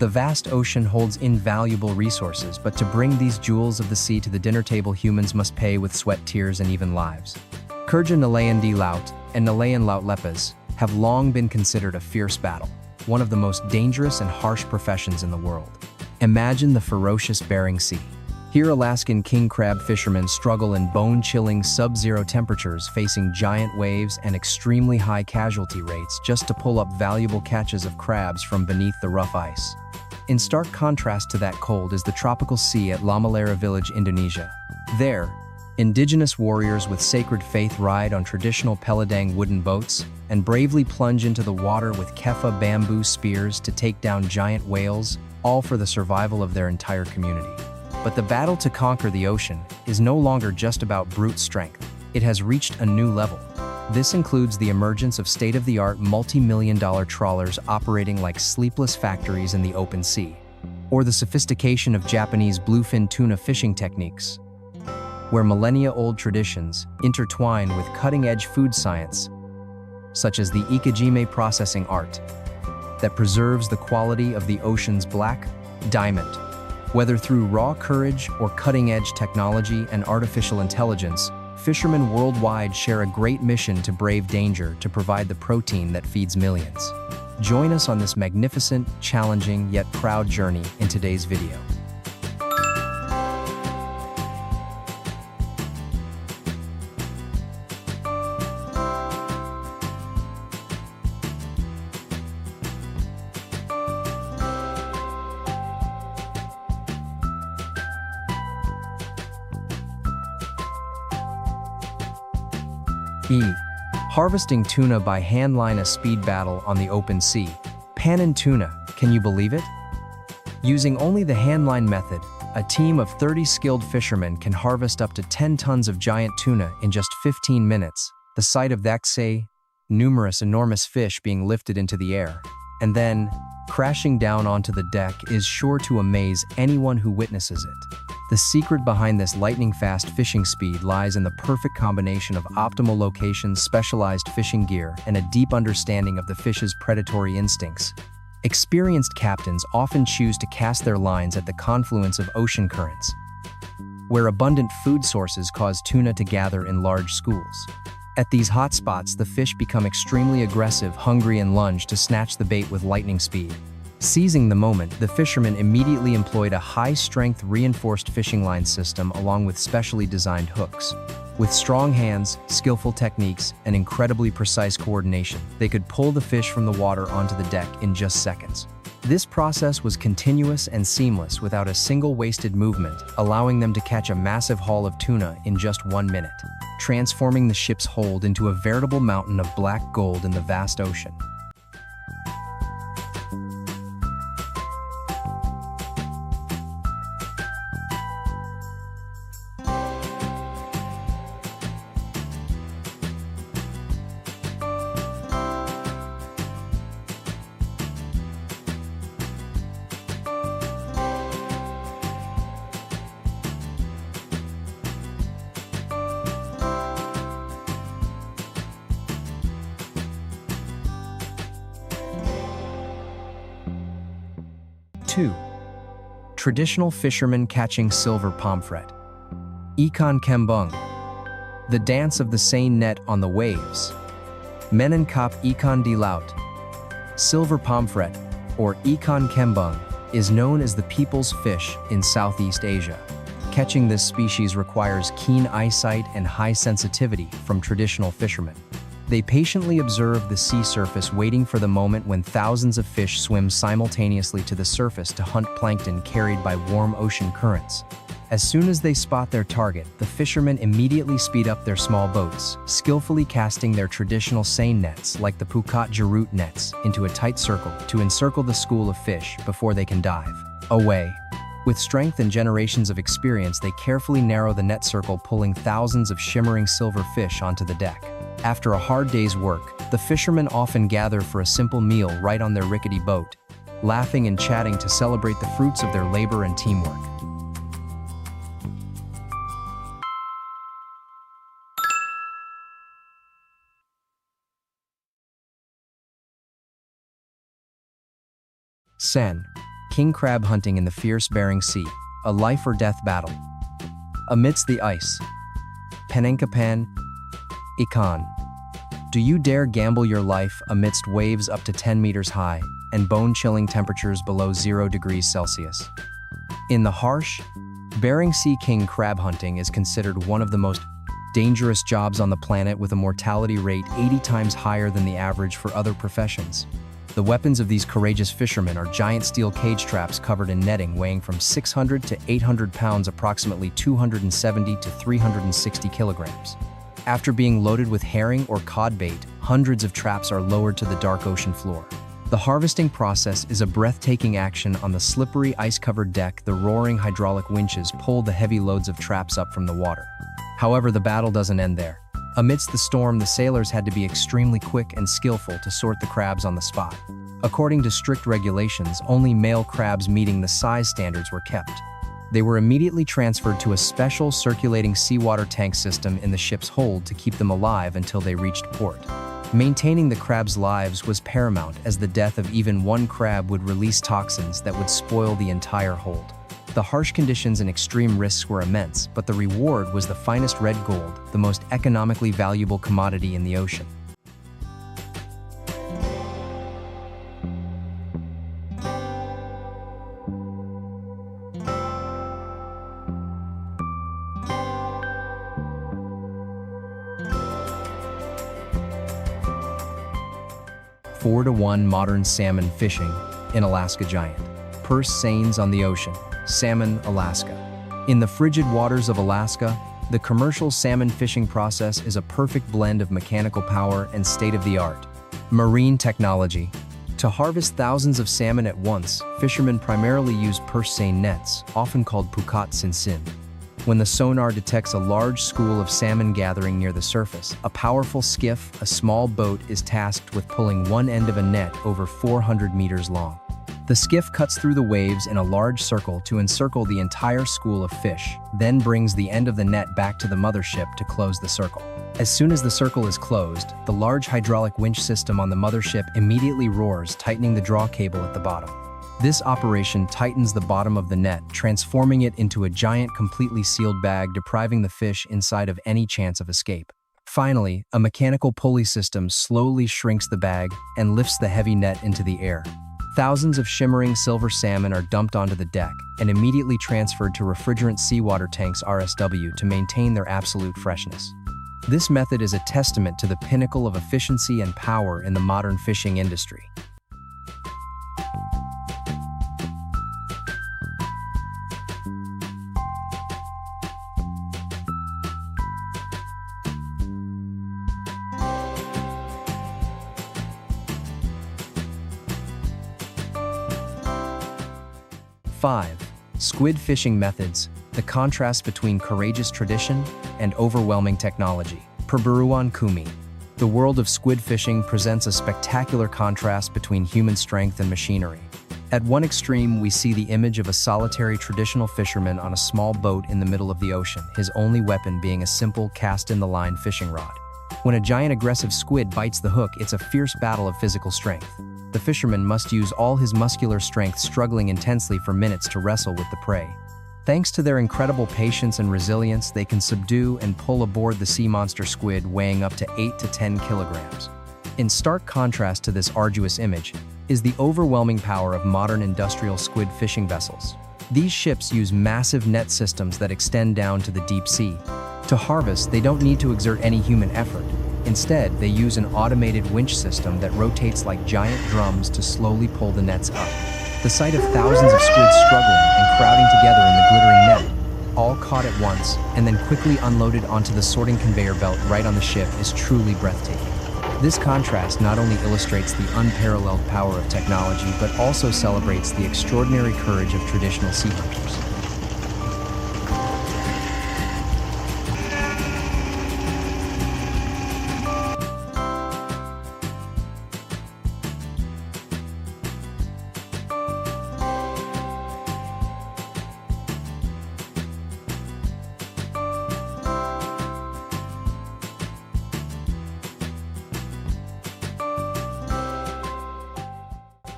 The vast ocean holds invaluable resources, but to bring these jewels of the sea to the dinner table, humans must pay with sweat, tears, and even lives. Kerja nelayan di laut and nelayan laut lepas have long been considered a fierce battle, one of the most dangerous and harsh professions in the world. Imagine the ferocious Bering Sea. Here, Alaskan king crab fishermen struggle in bone-chilling sub-zero temperatures, facing giant waves and extremely high casualty rates just to pull up valuable catches of crabs from beneath the rough ice. In stark contrast to that cold is the tropical sea at Lamalera village, Indonesia. There, indigenous warriors with sacred faith ride on traditional peladang wooden boats and bravely plunge into the water with kefa bamboo spears to take down giant whales, all for the survival of their entire community. But the battle to conquer the ocean is no longer just about brute strength. It has reached a new level. This includes the emergence of state-of-the-art multi-million-dollar trawlers operating like sleepless factories in the open sea, or the sophistication of Japanese bluefin tuna fishing techniques, where millennia-old traditions intertwine with cutting-edge food science, such as the ikejime processing art, that preserves the quality of the ocean's black diamond. Whether through raw courage or cutting-edge technology and artificial intelligence, fishermen worldwide share a great mission to brave danger to provide the protein that feeds millions. Join us on this magnificent, challenging, yet proud journey in today's video. Harvesting tuna by handline, a speed battle on the open sea. Panin tuna, can you believe it? Using only the handline method, a team of 30 skilled fishermen can harvest up to 10 tons of giant tuna in just 15 minutes. The sight of that, numerous enormous fish being lifted into the air and then crashing down onto the deck is sure to amaze anyone who witnesses it. The secret behind this lightning-fast fishing speed lies in the perfect combination of optimal locations, specialized fishing gear, and a deep understanding of the fish's predatory instincts. Experienced captains often choose to cast their lines at the confluence of ocean currents, where abundant food sources cause tuna to gather in large schools. At these hotspots, the fish become extremely aggressive, hungry, and lunge to snatch the bait with lightning speed. Seizing the moment, the fishermen immediately employed a high-strength reinforced fishing line system along with specially designed hooks. With strong hands, skillful techniques, and incredibly precise coordination, they could pull the fish from the water onto the deck in just seconds. This process was continuous and seamless without a single wasted movement, allowing them to catch a massive haul of tuna in just 1 minute, transforming the ship's hold into a veritable mountain of black gold in the vast ocean. Traditional fishermen catching silver pomfret. Ikan kembung, the dance of the seine net on the waves. Menangkap ikan di laut. Silver pomfret, or ikan kembung, is known as the people's fish in Southeast Asia. Catching this species requires keen eyesight and high sensitivity from traditional fishermen. They patiently observe the sea surface, waiting for the moment when thousands of fish swim simultaneously to the surface to hunt plankton carried by warm ocean currents. As soon as they spot their target, the fishermen immediately speed up their small boats, skillfully casting their traditional seine nets like the Pukat Jerut nets into a tight circle to encircle the school of fish before they can dive away. With strength and generations of experience, they carefully narrow the net circle, pulling thousands of shimmering silver fish onto the deck. After a hard day's work, the fishermen often gather for a simple meal right on their rickety boat, laughing and chatting to celebrate the fruits of their labor and teamwork. Sen, king crab hunting in the fierce Bering Sea, a life-or-death battle. Amidst the ice. Penangkapan, Ikan. Do you dare gamble your life amidst waves up to 10 meters high and bone-chilling temperatures below 0 degrees Celsius? In the harsh, Bering Sea king crab hunting is considered one of the most dangerous jobs on the planet, with a mortality rate 80 times higher than the average for other professions. The weapons of these courageous fishermen are giant steel cage traps covered in netting weighing from 600 to 800 pounds, approximately 270 to 360 kilograms. After being loaded with herring or cod bait, hundreds of traps are lowered to the dark ocean floor. The harvesting process is a breathtaking action. On the slippery, ice-covered deck, the roaring hydraulic winches pull the heavy loads of traps up from the water. However, the battle doesn't end there. Amidst the storm, the sailors had to be extremely quick and skillful to sort the crabs on the spot. According to strict regulations, only male crabs meeting the size standards were kept. They were immediately transferred to a special circulating seawater tank system in the ship's hold to keep them alive until they reached port. Maintaining the crabs' lives was paramount, as the death of even one crab would release toxins that would spoil the entire hold. The harsh conditions and extreme risks were immense, but the reward was the finest red gold, the most economically valuable commodity in the ocean. Four to 1 modern salmon fishing in Alaska giant. Purse seines on the ocean. Salmon, Alaska. In the frigid waters of Alaska, the commercial salmon fishing process is a perfect blend of mechanical power and state-of-the-art marine technology. To harvest thousands of salmon at once, fishermen primarily use purse seine nets, often called pukat sinsin. When the sonar detects a large school of salmon gathering near the surface, a powerful skiff, a small boat, is tasked with pulling one end of a net over 400 meters long. The skiff cuts through the waves in a large circle to encircle the entire school of fish, then brings the end of the net back to the mothership to close the circle. As soon as the circle is closed, the large hydraulic winch system on the mothership immediately roars, tightening the draw cable at the bottom. This operation tightens the bottom of the net, transforming it into a giant, completely sealed bag, depriving the fish inside of any chance of escape. Finally, a mechanical pulley system slowly shrinks the bag and lifts the heavy net into the air. Thousands of shimmering silver salmon are dumped onto the deck and immediately transferred to refrigerant seawater tanks (RSW) to maintain their absolute freshness. This method is a testament to the pinnacle of efficiency and power in the modern fishing industry. Five. Squid fishing methods, the contrast between courageous tradition and overwhelming technology. Perburuan Kumi. The world of squid fishing presents a spectacular contrast between human strength and machinery. At one extreme, we see the image of a solitary traditional fisherman on a small boat in the middle of the ocean, his only weapon being a simple cast-in-the-line fishing rod. When a giant aggressive squid bites the hook, it's a fierce battle of physical strength. The fisherman must use all his muscular strength, struggling intensely for minutes to wrestle with the prey. Thanks to their incredible patience and resilience, they can subdue and pull aboard the sea monster squid weighing up to 8 to 10 kilograms. In stark contrast to this arduous image is the overwhelming power of modern industrial squid fishing vessels. These ships use massive net systems that extend down to the deep sea. To harvest, they don't need to exert any human effort. Instead, they use an automated winch system that rotates like giant drums to slowly pull the nets up. The sight of thousands of squids struggling and crowding together in the glittering net, all caught at once and then quickly unloaded onto the sorting conveyor belt right on the ship, is truly breathtaking. This contrast not only illustrates the unparalleled power of technology, but also celebrates the extraordinary courage of traditional sea hunters.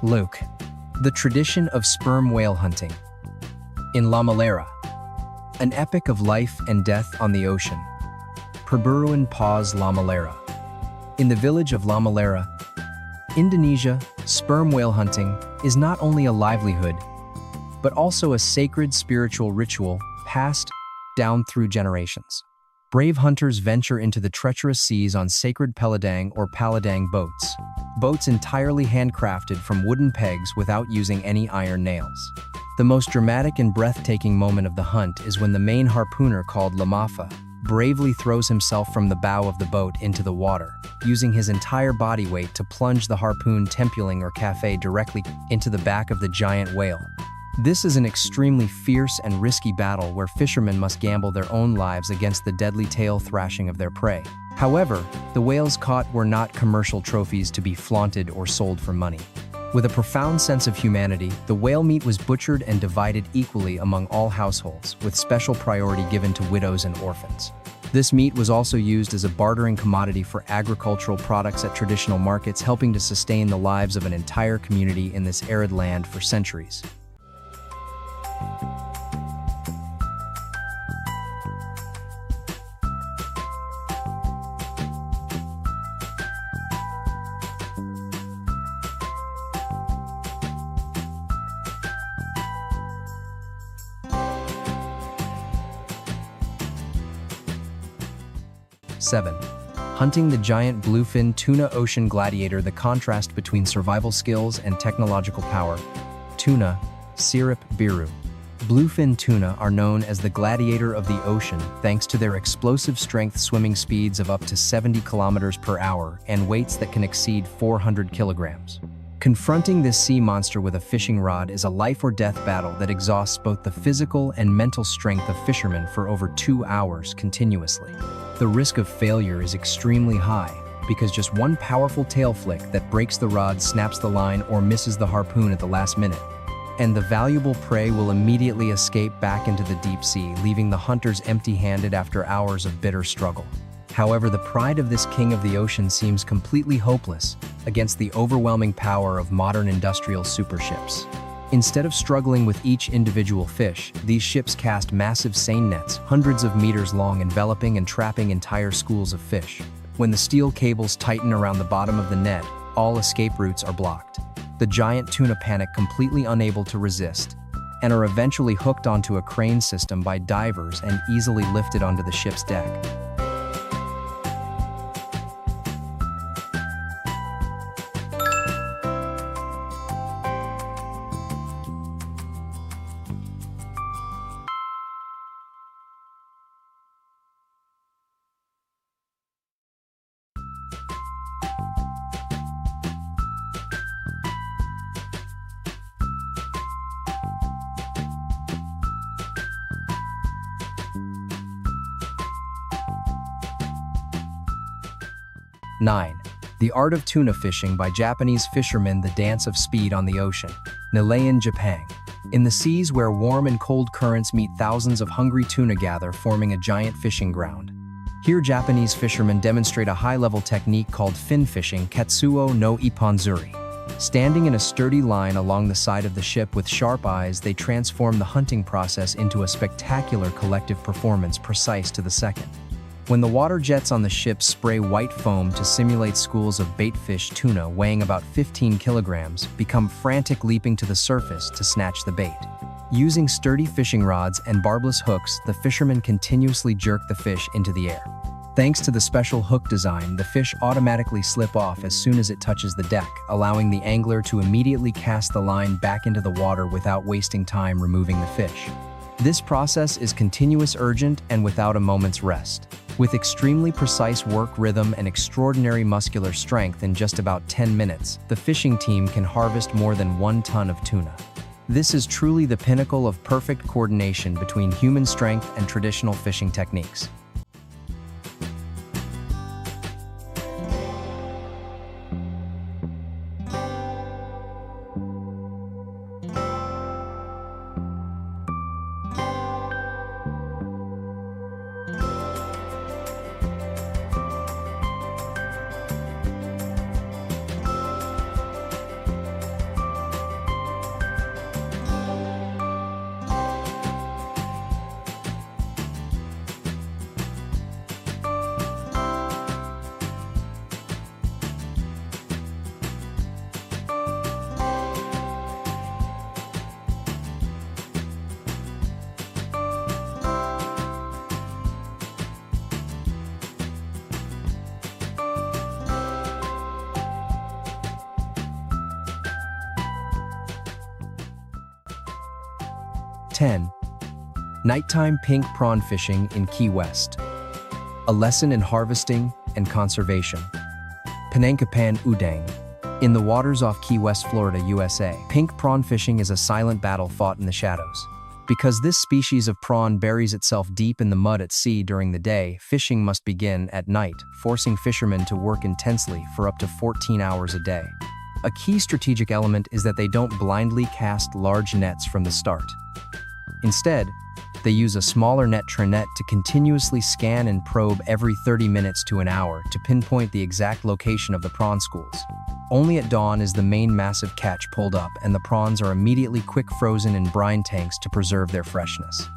Luke. The tradition of sperm whale hunting. In La Malera, an epic of life and death on the ocean. Perburuan Paz La Malera. In the village of La Malera, Indonesia, sperm whale hunting is not only a livelihood, but also a sacred spiritual ritual passed down through generations. Brave hunters venture into the treacherous seas on sacred peladang or paladang boats. Boats entirely handcrafted from wooden pegs without using any iron nails. The most dramatic and breathtaking moment of the hunt is when the main harpooner, called Lamafa, bravely throws himself from the bow of the boat into the water, using his entire body weight to plunge the harpoon tempuling or cafe directly into the back of the giant whale. This is an extremely fierce and risky battle where fishermen must gamble their own lives against the deadly tail thrashing of their prey. However, the whales caught were not commercial trophies to be flaunted or sold for money. With a profound sense of humanity, the whale meat was butchered and divided equally among all households, with special priority given to widows and orphans. This meat was also used as a bartering commodity for agricultural products at traditional markets, helping to sustain the lives of an entire community in this arid land for centuries. 7. Hunting the giant bluefin tuna ocean gladiator. The contrast between survival skills and technological power. Tuna, Sirip biru. Bluefin tuna are known as the gladiator of the ocean thanks to their explosive strength, swimming speeds of up to 70 kilometers per hour and weights that can exceed 400 kilograms. Confronting this sea monster with a fishing rod is a life-or-death battle that exhausts both the physical and mental strength of fishermen for over 2 hours continuously. The risk of failure is extremely high because just one powerful tail flick that breaks the rod, snaps the line, or misses the harpoon at the last minute, and the valuable prey will immediately escape back into the deep sea, leaving the hunters empty-handed after hours of bitter struggle. However, the pride of this king of the ocean seems completely hopeless against the overwhelming power of modern industrial superships. Instead of struggling with each individual fish, these ships cast massive seine nets, hundreds of meters long, enveloping and trapping entire schools of fish. When the steel cables tighten around the bottom of the net, all escape routes are blocked. The giant tuna panic, completely unable to resist, and are eventually hooked onto a crane system by divers and easily lifted onto the ship's deck. Nine. The Art of Tuna Fishing by Japanese Fishermen. The Dance of Speed on the Ocean. Nelayan, Japan. In the seas where warm and cold currents meet, thousands of hungry tuna gather, forming a giant fishing ground. Here, Japanese fishermen demonstrate a high-level technique called fin fishing, katsuo no ipponzuri. Standing in a sturdy line along the side of the ship with sharp eyes, they transform the hunting process into a spectacular collective performance, precise to the second. When the water jets on the ship spray white foam to simulate schools of baitfish, tuna weighing about 15 kilograms become frantic, leaping to the surface to snatch the bait. Using sturdy fishing rods and barbless hooks, the fishermen continuously jerk the fish into the air. Thanks to the special hook design, the fish automatically slip off as soon as it touches the deck, allowing the angler to immediately cast the line back into the water without wasting time removing the fish. This process is continuous, urgent, and without a moment's rest. With extremely precise work rhythm and extraordinary muscular strength, in just about 10 minutes, the fishing team can harvest more than 1 ton of tuna. This is truly the pinnacle of perfect coordination between human strength and traditional fishing techniques. 10. Nighttime pink prawn fishing in Key West. A lesson in harvesting and conservation. Penangkapan udang. In the waters off Key West, Florida, USA, pink prawn fishing is a silent battle fought in the shadows. Because this species of prawn buries itself deep in the mud at sea during the day, fishing must begin at night, forcing fishermen to work intensely for up to 14 hours a day. A key strategic element is that they don't blindly cast large nets from the start. Instead, they use a smaller net trinet to continuously scan and probe every 30 minutes to an hour to pinpoint the exact location of the prawn schools. Only at dawn is the main massive catch pulled up, and the prawns are immediately quick frozen in brine tanks to preserve their freshness.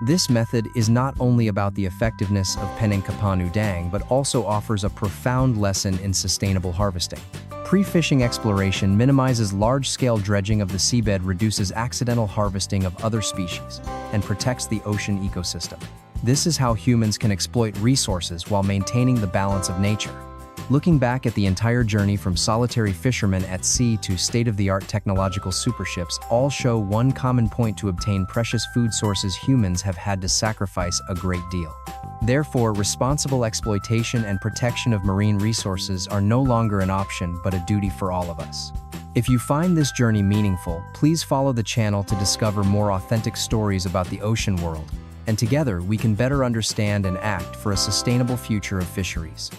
This method is not only about the effectiveness of Penangkapan udang, but also offers a profound lesson in sustainable harvesting. Pre-fishing exploration minimizes large-scale dredging of the seabed, reduces accidental harvesting of other species, and protects the ocean ecosystem. This is how humans can exploit resources while maintaining the balance of nature. Looking back at the entire journey from solitary fishermen at sea to state-of-the-art technological superships, all show one common point: to obtain precious food sources, humans have had to sacrifice a great deal. Therefore, responsible exploitation and protection of marine resources are no longer an option, but a duty for all of us. If you find this journey meaningful, please follow the channel to discover more authentic stories about the ocean world, and together we can better understand and act for a sustainable future of fisheries.